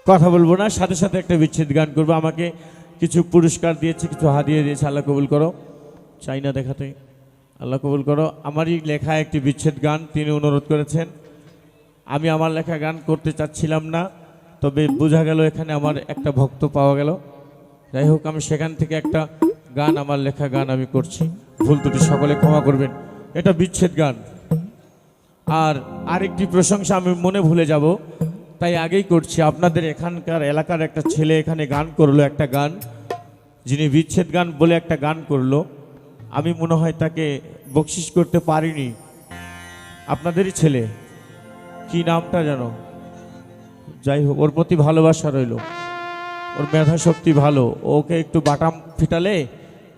কথা বলবো না, সাথে সাথে একটা বিচ্ছেদ গান করবো। আমাকে কিছু পুরস্কার দিয়েছে, কিছু হাদিয়া দিয়েছে, আল্লাহ কবুল করো। চাই না দেখাতে, আল্লাহ কবুল করো। আমারই লেখা একটি বিচ্ছেদ গান তিনি অনুরোধ করেছেন। আমি আমার লেখা গান করতে চাচ্ছিলাম না, তবে বোঝা গেল এখানে আমার একটা ভক্ত পাওয়া গেল। যাই হোক, আমি সেখান থেকে একটা গান, আমার লেখা গান আমি করছি। ভুল ত্রুটি সকলে ক্ষমা করবেন, এটা বিচ্ছেদ গান। আর আরেকটি প্রশংসা আমি মনে ভুলে যাব, তাই আগেই করছি। আপনাদের এখানকার এলাকার একটা ছেলে এখানে গান করলো, একটা গান, যিনি বিচ্ছেদ গান বলে একটা গান করলো। আমি মনে হয় তাকে বকশিস করতে পারিনি। আপনাদেরই ছেলে, কি নামটা জানো? যাই হোক, ওর প্রতি ভালোবাসা রইল, ওর মেধা শক্তি ভালো। ওকে একটু বাটাম ফিটালে,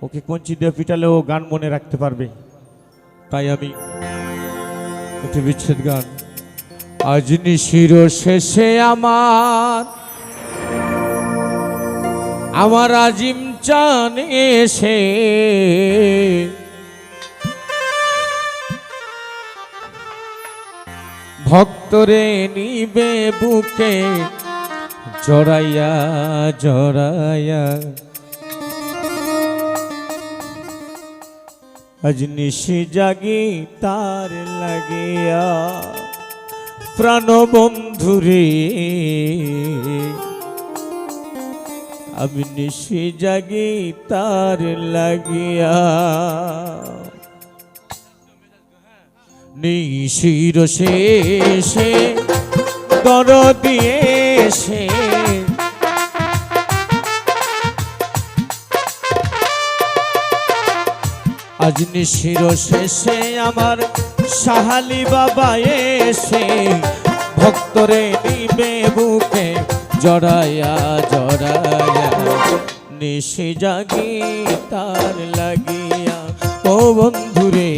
ওকে কঞ্চি দিয়ে ফিটালে ও গান মনে রাখতে পারবে। তাই আমি একটি বিচ্ছেদ গান। আজ নিশির শেষে আমার আজিম চান এসে ভক্তরে নিবে বুকে জড়াইয়া জড়াইয়া। আজ নিশি জাগি তার লাগিয়া প্রাণ বন্ধুরে, আমি নিশি জাগি তার লাগিয়া। নিশির শেষে দরদি এসে আজ নিশির শেষে আমার সাহালি বাবা এসে ভক্তরে নিবে বুকে জড়াইয়া জড়াইয়া। নিশি জাগি তার লাগিয়া, ও বন্ধুরে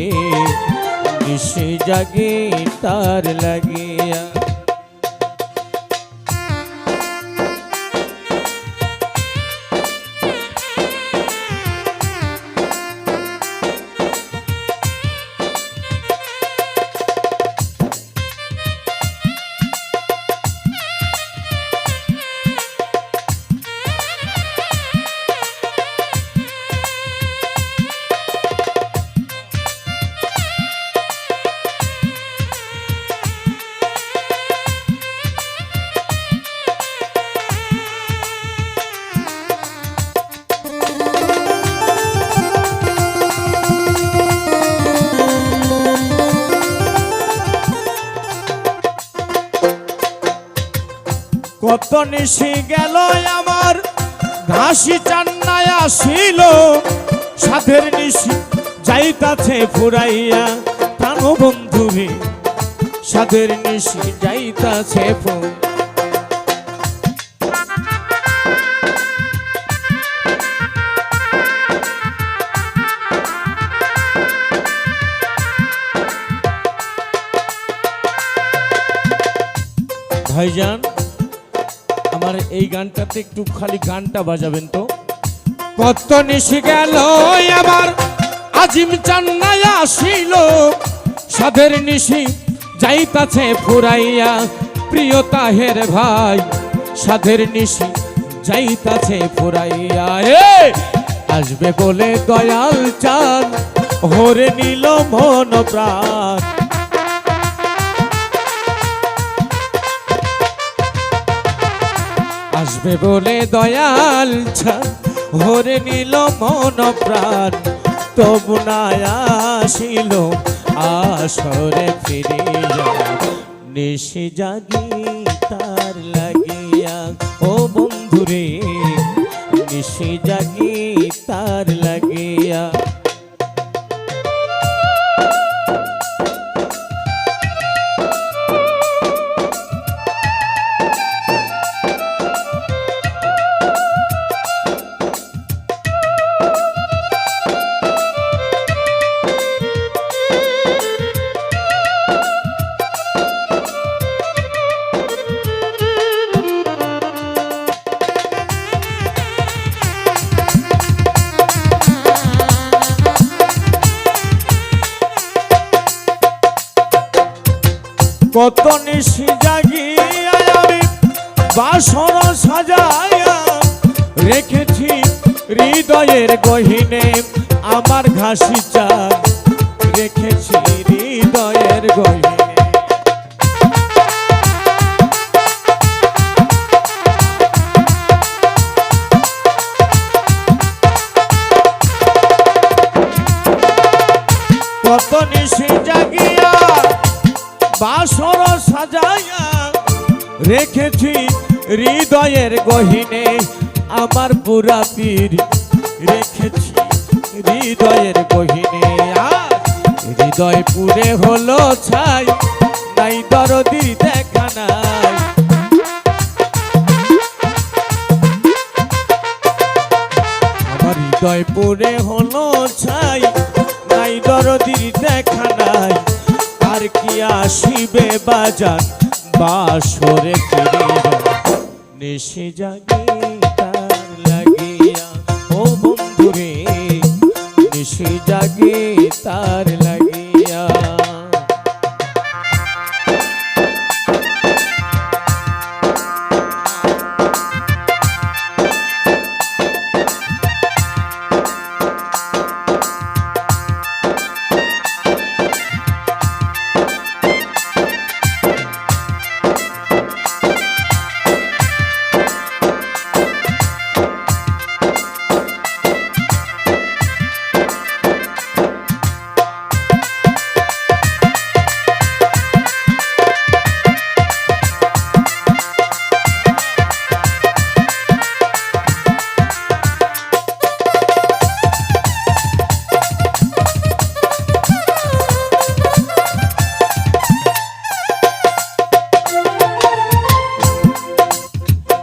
নিশি জাগি তার লাগিয়া। কত নিশি গেল আমার ঘাসি চান্নায় আসিল, সাধের নিশি যাইতাছে ফুরাইয়া প্রাণ বন্ধুরে, সাধের নিশি যাইতাছে ভাইজান। আমার এই গানটাতে একটু খালি গানটা বাজাবেন তো। কত নিশি গেল আমার আজিম চান্নায় আসিল, সাধের নিশি যাইতাছে ফুরাইয়া প্রিয় তাহের ভাই, সাধের নিশি যাইতাছে ফুরাইয়া। আসবে বলে দয়াল চাঁদ হরে নিল মন প্রাণ, আসবে বলে দয়াল চাঁদ হরে নিল মন প্রাণ। তবু না আসিল আসরে ফিরিয়া, নিশি জাগি তার লাগিয়া, ও বন্ধুরে নিশি জাগি তার লাগিয়া। কত নিশি জাগিয়া আমি বাসর সাজায়া রেখেছি হৃদয়ের গহীনে, আমার ঘাসি চাঁদ রেখেছি হৃদয়ের গহীনে। কত নিশি জাগিয়া বাসর সাজাইয়া রেখেছি হৃদয়ের গহীনে, আমার পুরা পীর রেখেছি হৃদয়ের গহীনে। হৃদয় পুরে হলো ছাই, নাই দরদির দেখা নাই। আমার হৃদয় পুরে হলো ছাই, নাই দরদির দেখা নাই। আর কি আসিবে বাজার বাসরে ফিরিয়া, নিশি জাগে তার লাগিয়া। ও বন্ধুরে নিশি জাগে তার লাগিয়া।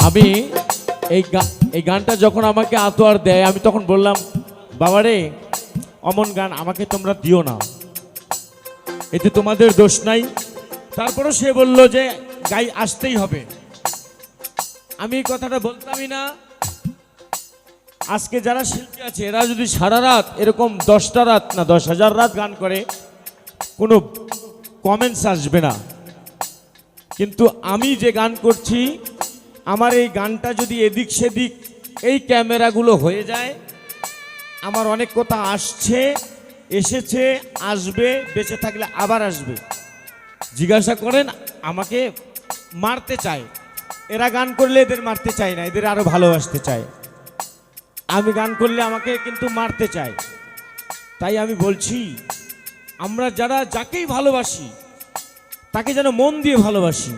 আমি এই গানটা যখন আমাকে আতোয়ার দেয়, আমি তখন বললাম, বাবারে অমন গান আমাকে তোমরা দিও না, এতে তোমাদের দোষ নাই। তারপরও সে বলল যে গাই আসতেই হবে। আমি এই কথাটা বলতামই না। আজকে যারা শিল্পী আছে এরা যদি সারা রাত এরকম 10টা রাত না 10,000 রাত গান করে, কোনো কমেন্টস আসবে না। কিন্তু আমি যে গান করছি, আমার এই গানটা যদি এদিক সেদিক এই ক্যামেরাগুলো হয়ে যায়, আমার অনেক কথা আসছে, এসেছে, আসবে, বেঁচে থাকলে আবার আসবে। জিজ্ঞাসা করেন আমাকে মারতে চায়, এরা গান করলে এদের মারতে চায় না, এদের আরো ভালোবাসতে চায়। আমি গান করলে আমাকে কিন্তু মারতে চায়। তাই আমি বলছি, আমরা যারা যাকেই ভালোবাসি তাকে যেন মন দিয়ে ভালোবাসি।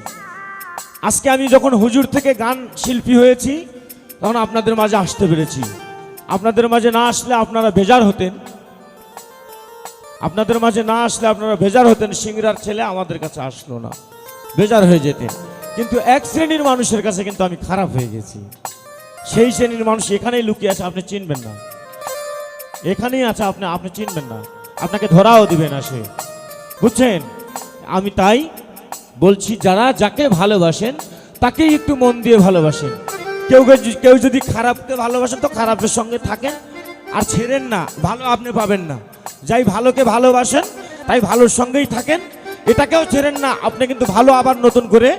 আজকে আমি যখন হুজুর থেকে গান শিল্পী হয়েছি, তখন আপনাদের মাঝে আসতে পেরেছি। আপনাদের মাঝে না আসলে আপনারা বেজার হতেন, আপনাদের মাঝে না আসলে আপনারা বেজার হতেন। সিংড়ার ছেলে আমাদের কাছে আসলো না, বেজার হয়ে যেতেন। কিন্তু এক শ্রেণীর মানুষের কাছে কিন্তু আমি খারাপ হয়ে গেছি। সেই শ্রেণীর মানুষ এখানেই লুকিয়ে আছে, আপনি চিনবেন না। এখানেই আছে, আপনি চিনবেন না, আপনাকে ধরাও দিবে না সে, বুঝছেন? আমি তাই বলছি, যারা যাকে ভালোবাসেন তাকেই একটু মন দিয়ে ভালোবাসেন। কেউ যদি খারাপকে ভালোবাসেন তো খারাপের সঙ্গে থাকেন, আর ছেড়েন না, ভালো আপনি পাবেন না। যাই ভালোকে ভালোবাসেন তাই ভালোর সঙ্গেই থাকেন, এটাকেও ছেড়েন না, আপনি কিন্তু ভালো আবার নতুন করে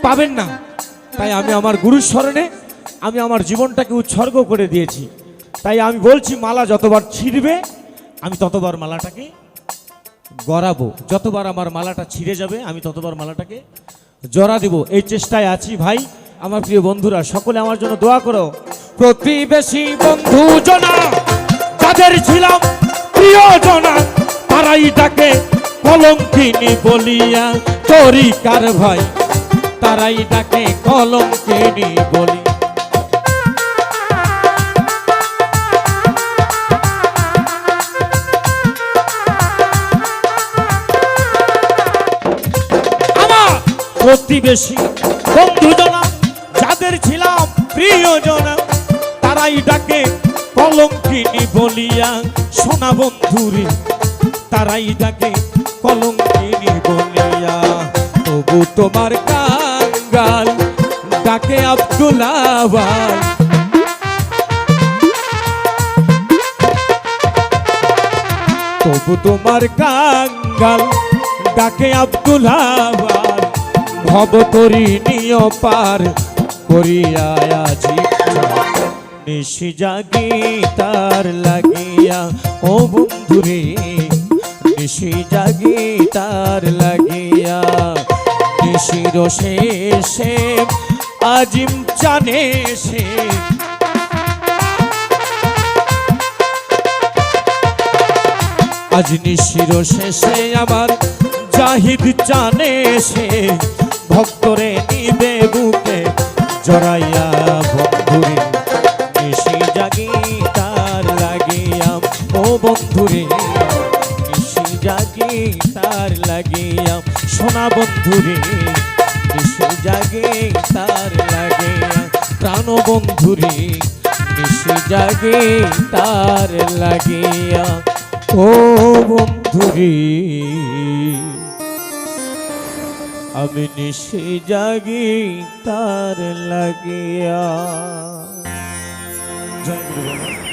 পাবেন না। তাই আমি আমার গুরুর স্মরণে আমি আমার জীবনটাকে উৎসর্গ করে দিয়েছি। তাই আমি বলছি, মালা যতবার ছিঁড়বে আমি ততবার মালাটাকে গড়াবো, যতবার আমার মালাটা ছিঁড়ে যাবে আমি ততবার মালাটাকে জড়া দিব। এই চেষ্টায় আছি ভাই। আমার প্রিয় বন্ধুরা, সকলে আমার জন্য দোয়া করো। প্রতিবেশী বন্ধু জনা যাদের ছিলাম প্রিয়জনা, তারাই ডাকে কলঙ্কিনী বলিয়া। তরিকার ভাই তারাই ডাকে কলঙ্কিনী বলি। প্রতিবেশী বন্ধুজনা যাদের ছিলাম প্রিয়জনা, তারাই ডাকে কলঙ্কিনী বলিয়া। সোনা বন্ধুরে তারাই ডাকে কলঙ্কিনী বলিয়া। তবু তোমার কাঙ্গাল ডাকে আব্দুল্লাহ। তবু তোমার কাঙ্গাল ডাকে আব্দুল্লাহ। ভবতরিণীয় পার করিয়া আজি নিশি জাগি তার লাগিয়া ও বন্ধুরে নিশি জাগি তার লাগিয়া নিশির শেষে আজিম জানে সে আজ নিশির শেষে আমার জাহিদ জানে সে ভক্তরে নিবে বুকে জড়াইয়া বন্ধুরে নিশি জাগি তার লাগিয়া ও বন্ধুরে নিশি জাগি তার লাগিয়া সোনা বন্ধুরে নিশি জাগি তার লাগিয়া প্রাণ বন্ধুরে নিশি জাগি তার লাগিয়া ও বন্ধুরে আমি নিশি জাগি তার লাগিয়া। জয় গুরু।